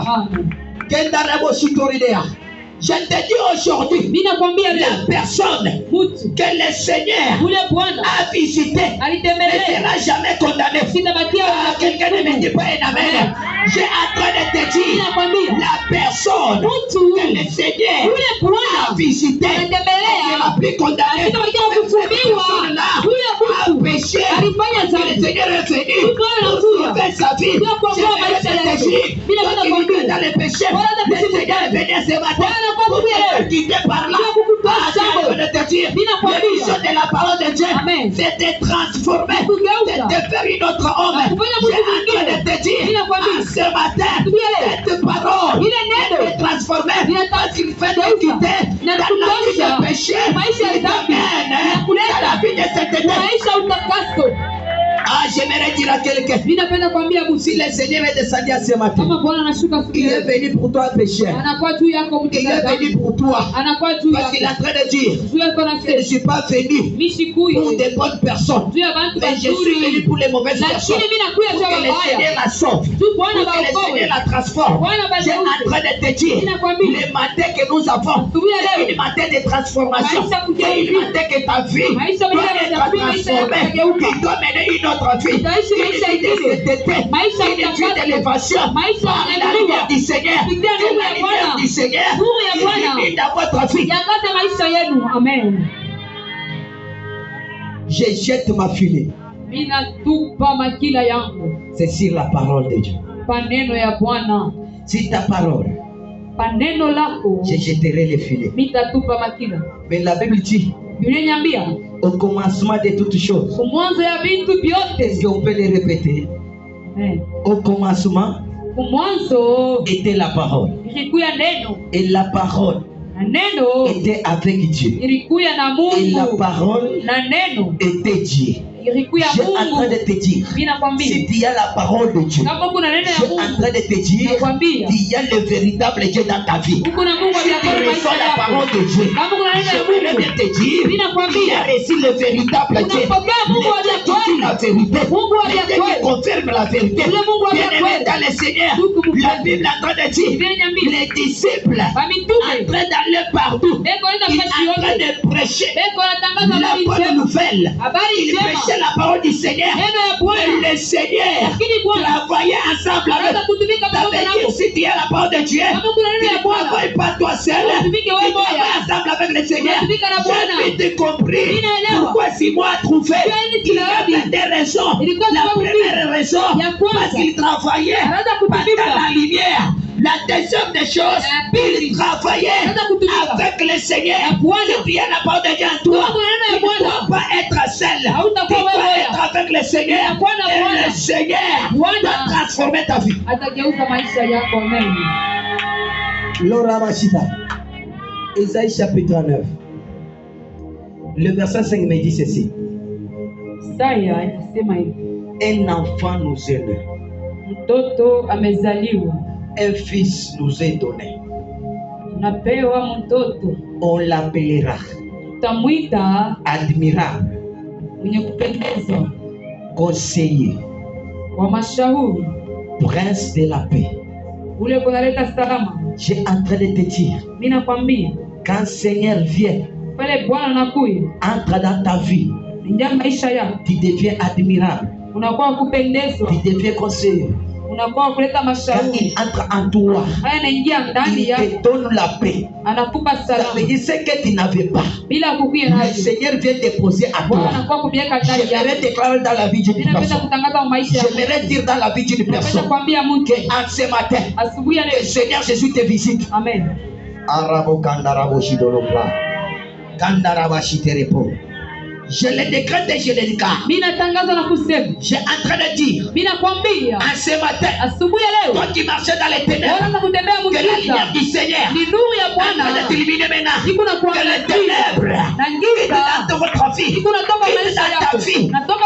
Je te dis aujourd'hui, Mimi nakwambia leo la personne mtu que le Seigneur yule Bwana a visité ne alitembelea sera jamais condamné. sitabakia Ah, quelqu'un ne me dit pas un amen. J'ai en train de te dire, nakwambia la personne mtu que le Seigneur yule a Bwana visité ne alitembelea sera plus condamné. sitabakia Cette kufumiwa personne-là yule a mtu péché. alifanya Le dhambi. Seigneur est venu Bwana pour anakuja. sauver sa vie. Ndio kuokoa J'aimerais maisha te yako. dire, Bila toi kwenda qui kwa vis Mungu. dans le péché, Bwana le anapenda Seigneur est venu ce matin Bwana anakuwa pour kuja leo. te guider par là. Ndio kukutoa Ah, j'ai shamba. envie de te dire, Bila kwambia. le mission de la parole de Dieu, Amen. c'est de transformer, Kugeuza. c'est de faire une autre homme. Na kufanya J'ai mtu en train de te dire, Bila kwambia. ah, ce matin, Bila leo. cette parole Ile neno. est transformée parce qu'il fait de Kugeuza. quitter Na dans la vie kutosha. de péché. Maisha ya Il dhambi. t'amène Inakuleta. dans la vie de cette éternité. maisha ya utakaso. Ah, j'aimerais dire à quelqu'un, Mimi napenda kuambia si le Seigneur est descendu à ce matin, kama Bwana anashuka siku il est ile venu pour toi pécher. anakuwa juu yako Il est mtenda venu pour toi. anakuwa juu Parce qu'il est yako en train de dire, juu yako na je ne suis pas venu mishi pour kuyu des bonnes personnes, juu ya bantu mais je suis venu bazuri pour les mauvaises personnes. lakini mimi nakuya Pour juu que ya le Seigneur mabaya la sauve. juu Bwana Pour que le baokoe Seigneur la transforme. Bwana J'ai en bageuze train de te dire, Ninakwambia. les matins que nous avons, Asubuhi ya c'est leo. une matin de transformation. Maisha kugeuka. C'est une matin que ta vie Maisha doit mengine être yanabidi maisha yako transformée. yageuka. Tu dois mener une autre vie. vie. Une vie d'élévation. Par la lumière du Seigneur. Que la lumière du Seigneur illumine dans votre vie. Amen. Je jette ma filée. C'est sur la parole de Dieu. C'est ta parole. Je jetterai les filets. Mais la Bible dit, au commencement de toutes choses, est-ce qu'on peut les répéter? Au commencement était la parole. Et la parole était avec Dieu. Et la parole était Dieu. Je suis en train de te dire, si tu as la parole de Dieu, je suis en train de te dire, il y a le véritable Dieu dans ta vie. Si tu reçois la parole de Dieu, je voulais bien te dire, il y a reçu le véritable Dieu. Le Dieu qui dit la vérité, le Dieu qui confirme la vérité. Bien aimé dans le Seigneur, la Bible est en train de dire, les disciples en train d'aller partout, ils sont en train de prêcher la bonne nouvelle. Ils prêchaient la parole du Seigneur. Mais le Seigneur travaillait ensemble avec. Ça veut dire, si tu as la parole de Dieu, tu ne travailles pas toi seul. Tu travailles ensemble avec le Seigneur. J'ai vite compris pourquoi Simon a trouvé. Il y avait des raisons. La première raison, parce qu'il travaillait dans la lumière. La deuxième des choses, il travaillait avec le Seigneur. Si tu as la parole de Dieu en toi, tu ne dois pas être seul. Tu dois être avec le Seigneur. Et le Seigneur doit transformer ta vie. Laura Machita, Isaïe chapitre 9. Le verset 5 me dit ceci. Un enfant nous est né. Un fils nous est donné. On l'appellera admirable, conseiller, prince de la paix. J'ai en train de te dire, quand le Seigneur vient, entre dans ta vie, tu deviens admirable, tu deviens conseiller. Quand il entre en toi, il te donne la paix. Ça veut dire ce que tu n'avais pas. Le Seigneur vient déposer à toi. J'aimerais déclarer dans la vie d'une personne. J'aimerais dire dans la vie d'une personne qu'en ce matin, le Seigneur Jésus te visite. Amen. Arabo kandarabo shidolopla. Kandaraba shiterepo. Je le décrète et je le déclare. J'ai en train de dire en ce matin, toi qui marchais dans les ténèbres, que la lumière du Seigneur est en train de t'illuminer maintenant. Que les ténèbres qui dans votre vie, qui dans ta vie, qui dans ton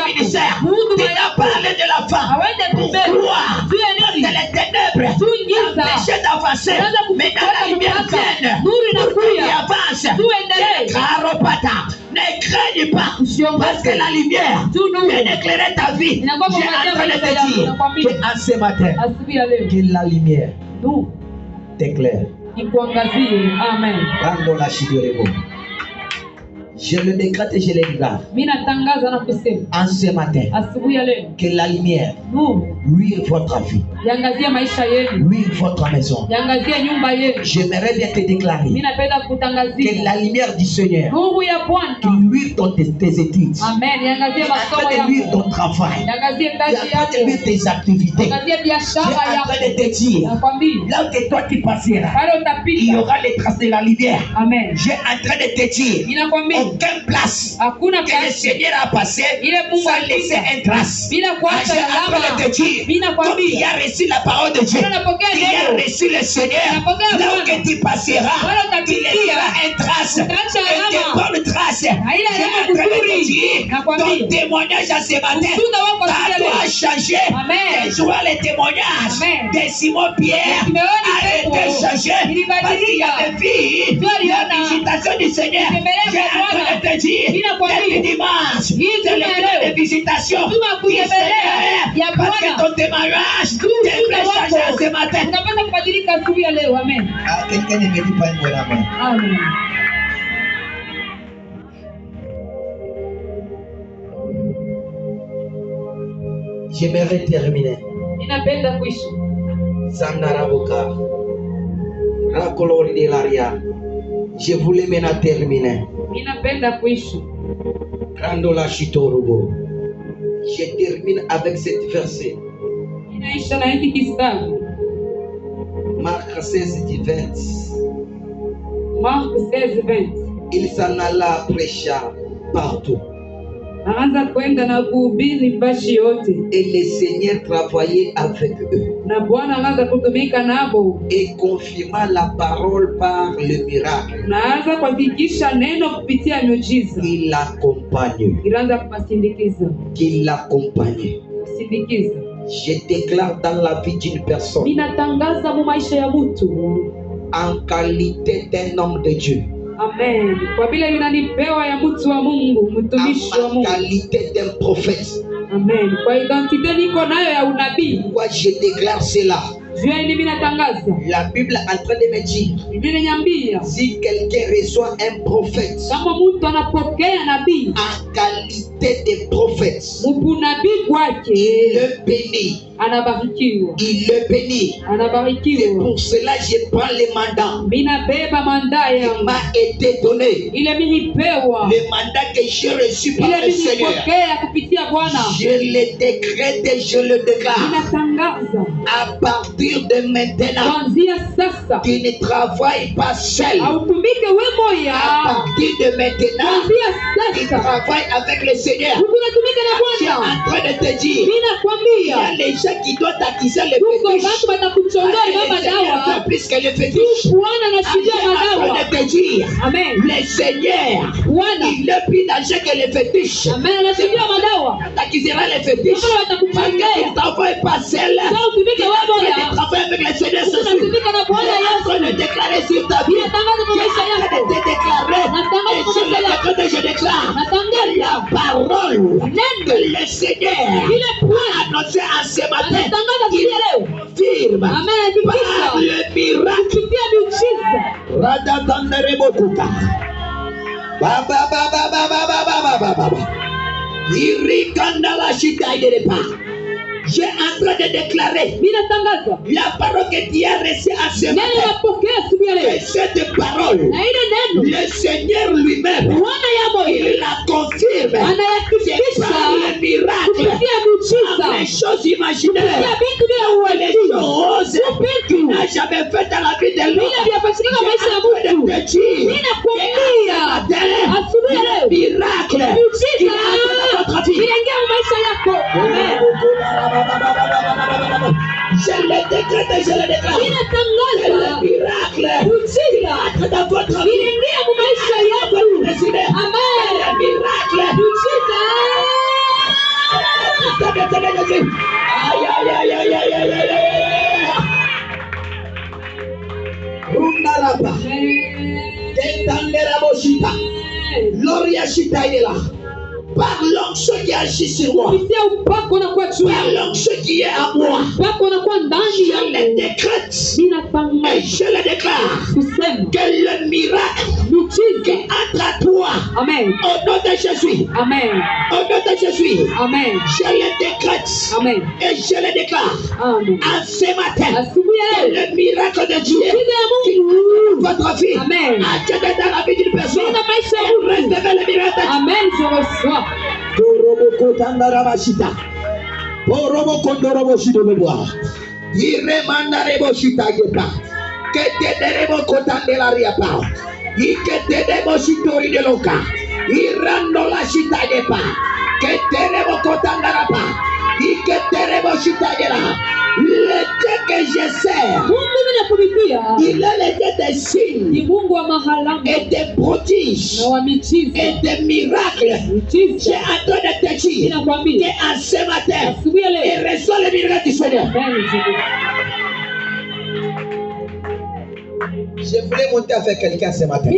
ministère, qui t'a parlé de la femme. Pourquoi? Parce que les ténèbres t'empêchaient d'avancer. Mais dans la lumière vienne, pour qu'il avance. Caropata. Ne craignez pas, parce que la lumière vient d'éclairer ta vie. J'ai en train de te dire qu'en ce matin, que la lumière t'éclaire. Amen. Je le décrète et je le déclare. En ce matin, que la lumière luire votre vie, luire votre maison. J'aimerais bien te déclarer que la lumière du Seigneur luire dans tes études, qui luire ton travail, qui luire tes activités. J'ai en train de te dire, là où toi tu passeras, il y aura les traces de la lumière. J'ai en train de te dire, aucune place que le Seigneur a passé sans laisser un trace. J'ai en train de te dire, comme il a reçu la parole de Dieu, il a reçu le Seigneur, là où tu passeras, tu laisseras un trace, et des bonnes traces. J'ai en train de te dire, ton témoignage à ce matin, ça doit changer. Et je vois les témoignages de Simon Pierre arrêtez de changer, parce qu'il y a des vies, la visitation du Seigneur. J'ai en train de te dire, depuis dimanche, c'est le temps de visitation du Seigneur, parce que ton témoignage devrait changer ce matin. Ah, quelqu'un ne me dit pas un bon amen. Amen. J'aimerais terminer. Ninapenda kuishi. Sandaraboka. Racolori de l'aria. Je voulais maintenant terminer. Ninapenda kuishi. Grandola Chitorobo. Je termine avec cette verset. Ninaisha na hiki kitabu. Marc 16:20. Marc 16:20. Il s'en alla prêcha partout. Anaanza kwenda na kuhubiri bashi yote. Et le Seigneur travaillait avec eux. Na Bwana anaanza kutumika nabo. Et confirma la parole par le miracle. Na anaanza kuhakikisha neno kupitia miujiza. Il l'accompagne. Ilianza kusindikiza. Qu'il l'accompagne. Kusindikiza. Je déclare dans la vie d'une personne. Ninatangaza mu maisha ya mtu. En qualité d'un homme de Dieu. Amen. Kwa vile ninanipewa ya mtu wa Mungu, mtumishi wa Mungu. En qualité d'un prophète. Amen. Kwa identité niko nayo ya unabii. Pourquoi je déclare cela? La Bible est en train de me dire, si quelqu'un reçoit un prophète en qualité de prophète, il le bénit. Il le bénit. C'est pour cela que je prends le mandat. Il m'a été donné. Le mandat que j'ai reçu par le Seigneur. Je le décrète et je le déclare. À partir de maintenant, tu ne travailles pas seul. À partir de maintenant, tu travailles avec le Seigneur. Tu es en train de te dire, il y a les gens qui doivent acquiser le fétiche. Plus que le fétiche. Je suis en train de te dire, le Seigneur, il est plus d'argent que le fétiche. Tu acquiseras le fétiche. Parce que tu ne travailles pas seul. Tu travailles avec le Seigneur. Je suis en train de déclarer sur ta vie. Je suis en train de te déclarer. Et je déclare la parole que le Seigneur a annoncé à ce matin. Il confirme par le miracle. Radatanderebokuta. Baba baba baba baba baba. Irikandala shitaiderepa. J'ai en train de déclarer la parole que tu as reçue à ce matin. Et cette parole, le Seigneur lui-même, il la confirme. C'est par le miracle, les choses imaginaires, les choses qu'il n'a jamais fait dans la vie de l'homme. Le miracle qu'il a fait dans votre vie. Je le décrète et je le déclare. C'est le miracle qu'il a fait dans votre vie. Amen. Le miracle. Aïe aïe aïe aïe aïe aïe aïe. Rundaraba. Ketandera boshita. Loria shita là. Parlons ce qui agit sur moi. Parlons ce qui est à moi. Je le décrète et je le déclare que le miracle qui entre à toi. Amen. Au nom de Jésus. Amen. Au nom de Jésus. Amen. Je le décrète. Amen. Et je le déclare. Amen. En ce matin, que le miracle de Dieu qui entre votre vie. Amen. A Dieu dans la vie d'une personne. Recevez le miracle. Amen. Je reçois. Toroboko tandarabashita. Poroboko ndoroboshito meboa. Iremanda shita geta. Keterebo kotandelaria pa. Iketerebo shitori de loka. Irando la shita gepa. Keterebo kotandarapa. Iketerebo shita gela. Le Dieu que je sers, il a les Dieu des signes et des prodiges et des miracles. J'ai en train de te dire qu'en ce matin, il reçoit le miracle du Seigneur. Je voulais monter avec quelqu'un ce matin.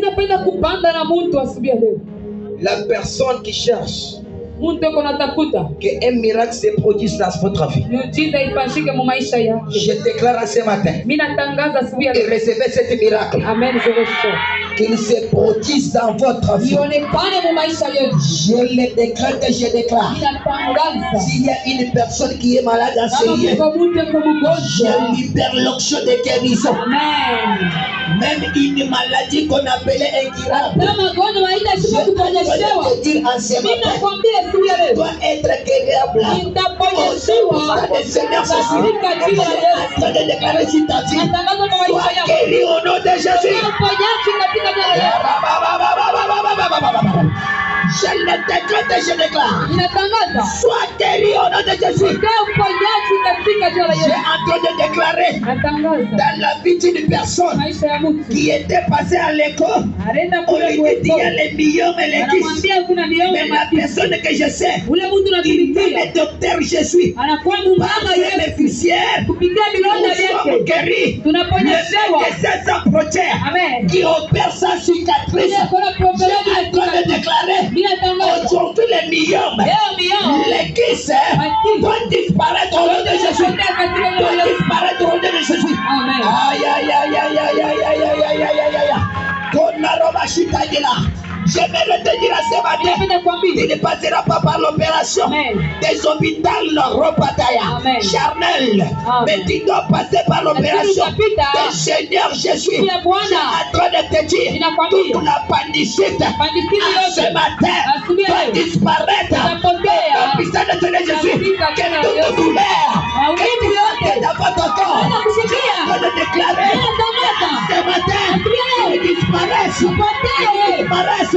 La personne qui cherche qu'un miracle se produise dans votre vie. Je déclare ce matin et recevez cet miracle. Amen, je reçois. Qu'il se produise dans votre vie. Je le déclare que je déclare. S'il y a une personne qui est malade dans ce lieu, je libère l'onction de guérison. Amen. Même une maladie qu'on appelait incurable, je dois te dire en ce matin, doit être guérable. Au sein du Seigneur Jésus, je suis en train de déclarer sur ta vie, sois guéri au nom de Jésus. Je le déclare et je déclare. Sois guéri au nom de Jésus. Je suis en train de déclarer dans la vie d'une personne qui était passée à l'école, on lui dit il y a les millions et les kisses. Mais la personne que je sais, il est le docteur, je suis. Par les bénéficiaires, nous sommes guéris. Le médecin s'approchait qui opère sa cicatrice. Je suis en train de déclarer aujourd'hui les millions, les kisses doivent disparaître au nom de Jésus. Doivent disparaître au nom de Jésus. Amen. Aïe, aïe, aïe, aïe, aïe, aïe, aïe, aïe, aïe, aïe, aïe, aïe. J'aimerais te dire à ce matin, tu ne passeras pas par l'opération des hôpitaux, charnel, mais tu dois passer par l'opération des Seigneur Jésus. Je suis en train de te dire, toute la pandicite ce matin doit disparaître. Au puissant de Seigneur Jésus, que toute douleur, que tu as dans votre corps, je suis en train de déclarer ce matin, qu'il disparaisse, qu'il disparaisse.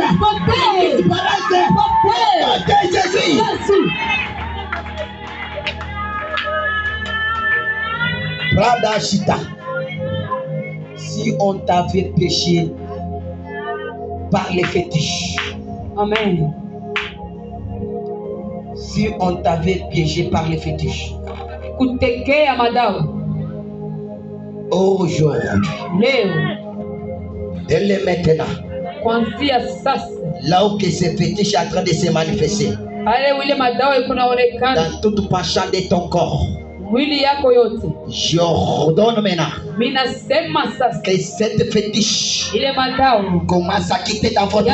Jésus. Si on t'avait péché par les fétiches, Amen. Si on t'avait piégé par les fétiches, aujourd'hui, dès maintenant, là où que ces fétiches sont en train de se manifester, dans toute partie de ton corps, je ordonne maintenant que cette fétiche commence à quitter dans votre vie,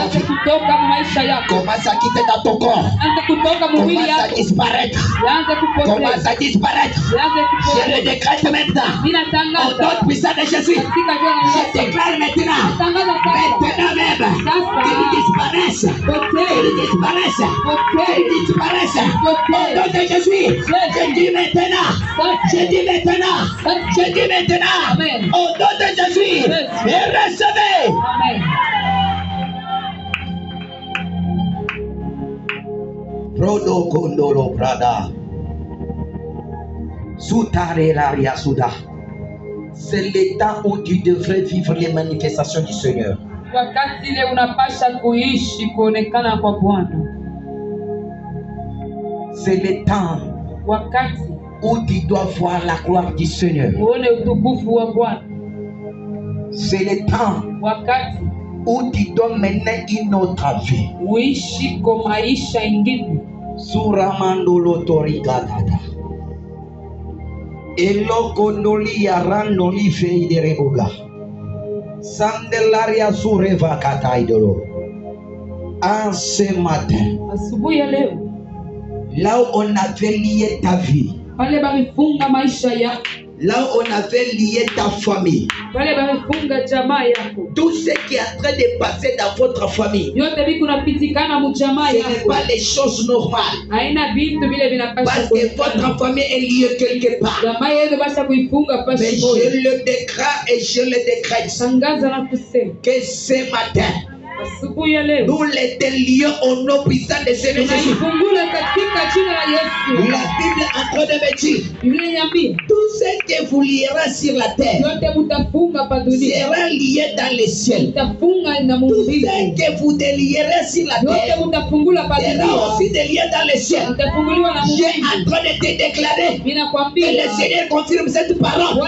commence à quitter dans ton corps, commence à disparaître, commence à disparaître. Je le décrète maintenant au nom puissant de Jésus. Je déclare maintenant même qu'il disparaisse, qu'il disparaisse, qu'il disparaisse au nom de Jésus. Je dis maintenant, je dis maintenant, je dis maintenant, au nom de Jésus, et recevez. Amen. Prodo Condolo Prada, Soutare Laria Souda. C'est le temps où tu devrais vivre les manifestations du Seigneur. C'est le temps où tu dois voir la gloire du Seigneur. C'est le temps où tu dois mener une autre vie. Suramandolo Torigadada. Elokondoli Yarandoli Feidereboga. Sandelaria Sureva Kataidolo. En ce matin, là où on avait lié ta vie, là où on avait lié ta famille, tout ce qui est en train de passer dans votre famille, ce n'est pas les choses normales. Parce que votre famille est liée quelque part. Mais je le déclare et je le décrète que ce matin, nous les délions au nom puissant de Seigneur Jésus. La Bible est en train de me dire, tout ce que vous lierez sur la terre sera lié dans les ciels. Tout ce que vous délierez sur la terre sera aussi délié dans les ciels. J'ai en train de te déclarer que le Seigneur confirme cette parole.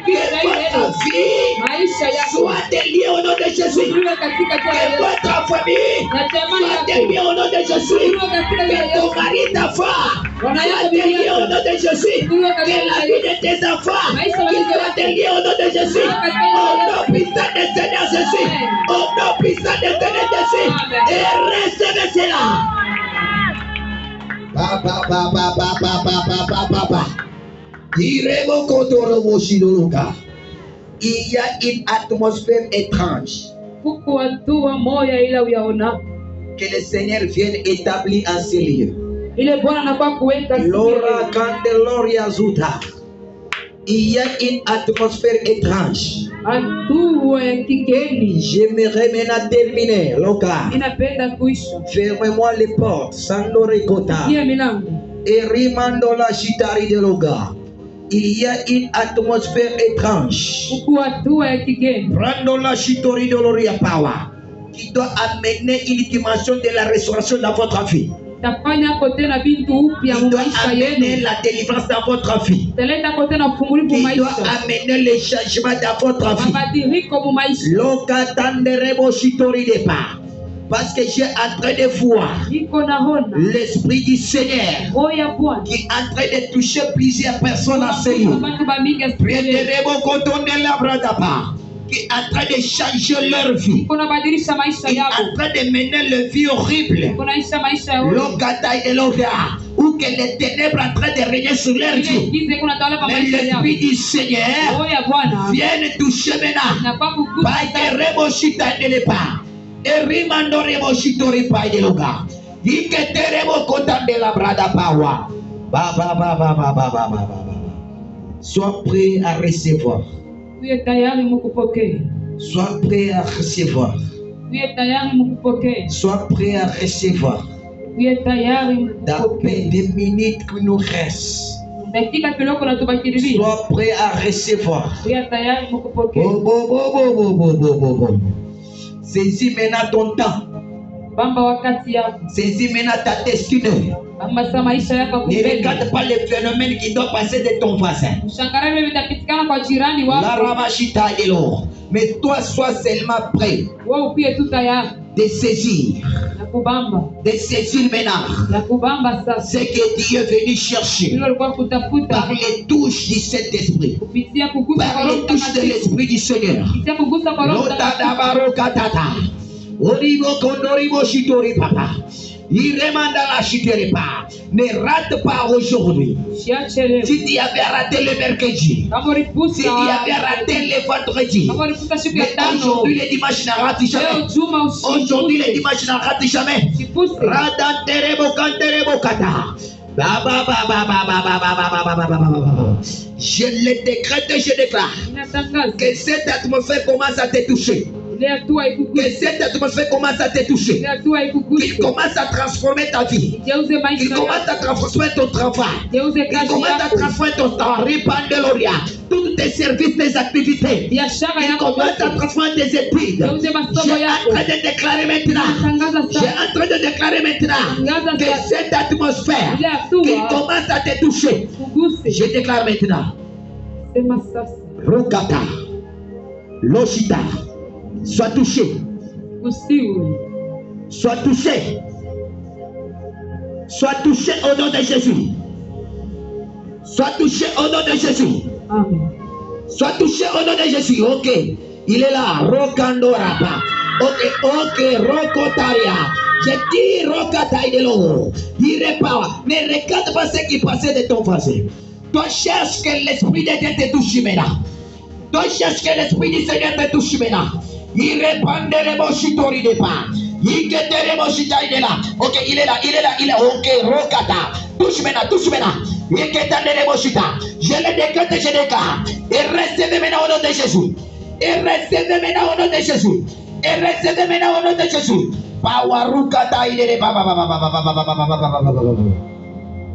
Que votre vie soit déliée au nom de Jésus. Que votre famille soit déliée au nom de Jésus. Que ton mari, ta femme soit déliée au nom de Jésus. Que la vie de tes enfants soit déliée au nom de Jésus. Au nom puissant de Seigneur Jésus. Au nom puissant de Seigneur Jésus. Et recevez cela. Il y a une atmosphère étrange que le Seigneur vienne établir en ces lieux. Laura Candeloria Zuta. Il y a une atmosphère étrange. J'aimerais maintenant terminer. Loka. Fermez-moi les portes. Sandorekota. Et Rimandola Chitari de Loga. Il y a une atmosphère étrange. Brandola Chitori de Loria Power. Qui doit amener une dimension de la restauration dans votre vie. Il doit amener la délivrance dans votre vie. Il doit amener le changement dans votre vie. Lokatanderebo Chitori de Pa. Parce que j'ai en train de voir l'Esprit du Seigneur qui est en train de toucher plusieurs personnes en ce lieu. Qui est en train de changer leur vie. Qui est en train de mener leur vie horrible. Ou que les ténèbres sont en train de régner sur leur vie. Mais l'Esprit du Seigneur vient toucher maintenant. Et rimandoremo shitori pai de loga. Iketeremo kotande la brada pawa. Sois prêt à recevoir. Sois prêt à recevoir. Sois prêt à recevoir. D'après des minutes qui nous restent. Sois prêt à recevoir. Saisis maintenant ton temps. Saisis maintenant ta destinée. Ne regarde pas les phénomènes qui doivent passer de ton voisin. La ramachita de l'or. Mais toi, sois seulement prêt de saisir. De saisir maintenant ce que Dieu est venu chercher par les touches du Saint-Esprit, par les touches de l'Esprit du Seigneur. Il demande à la chiteri pas. Ne rate pas aujourd'hui. Si tu avais raté le mercredi, si tu avais raté le vendredi, mais aujourd'hui le dimanche n'a raté jamais. Aujourd'hui le dimanche n'a raté jamais. Je le décrète et je déclare que cette atmosphère commence à te toucher. Que cette atmosphère commence à te toucher. Qu'il commence à transformer ta vie. Qu'il commence à transformer ton travail. Qu'il commence à transformer ton temps. Ripandeloria. Tous tes services, tes activités. Qu'il commence à transformer tes études. J'ai en train de déclarer maintenant. Que cette atmosphère qu'il commence à te toucher. Je déclare maintenant. Rokata. Loshita. Sois touché. Sois touché. Sois touché au nom de Jésus. Sois touché au nom de Jésus. Amen. Sois touché au nom de Jésus. Ok. Il est là. Rokandorapa. Ok. Rokotaria. Je dis Rokataïdelo. Il répare. Ne regarde pas ce qui passait de ton voisin. Toi cherche que l'Esprit de Dieu te touche maintenant. Toi cherche que l'Esprit du Seigneur te touche maintenant. Il répand les mochitori de pas. Il quitte les mochitai de là. Ok, il est là. Ok, Rokata. Touche maintenant. Il quitte les mochita. Je le décrète, je déclare. Et recevez maintenant au nom de Jésus. au nom de Jésus. Power Rukata, il est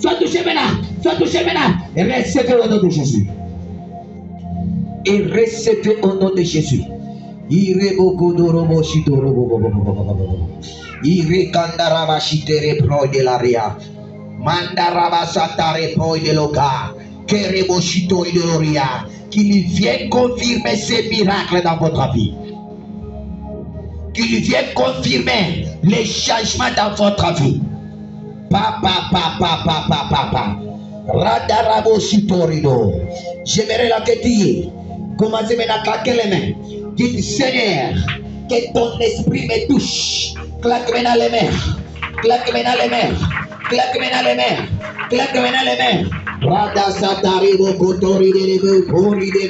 Sois touché maintenant. Sois touché maintenant. Et recevez au nom de Jésus. Et recevez au nom de Jésus. De l'aria. Mandaraba satare poi de loca. Kereboshito de loria. Qu'il vienne confirmer ces miracles dans votre vie. Qu'il vienne confirmer les changements dans votre vie. Papa. Radarabo Sitorido. J'aimerais la dire. Commencez maintenant à claquer les mains. Dites Seigneur, que ton esprit me touche. Claque maintenant les mains. Claque maintenant les mains. Claque maintenant les mains. Claque maintenant les mains. Rada Sataribo Kotori de Kori de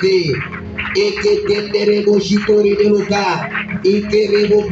Eke Tenderebo Shitori de Luka. Eke Rebo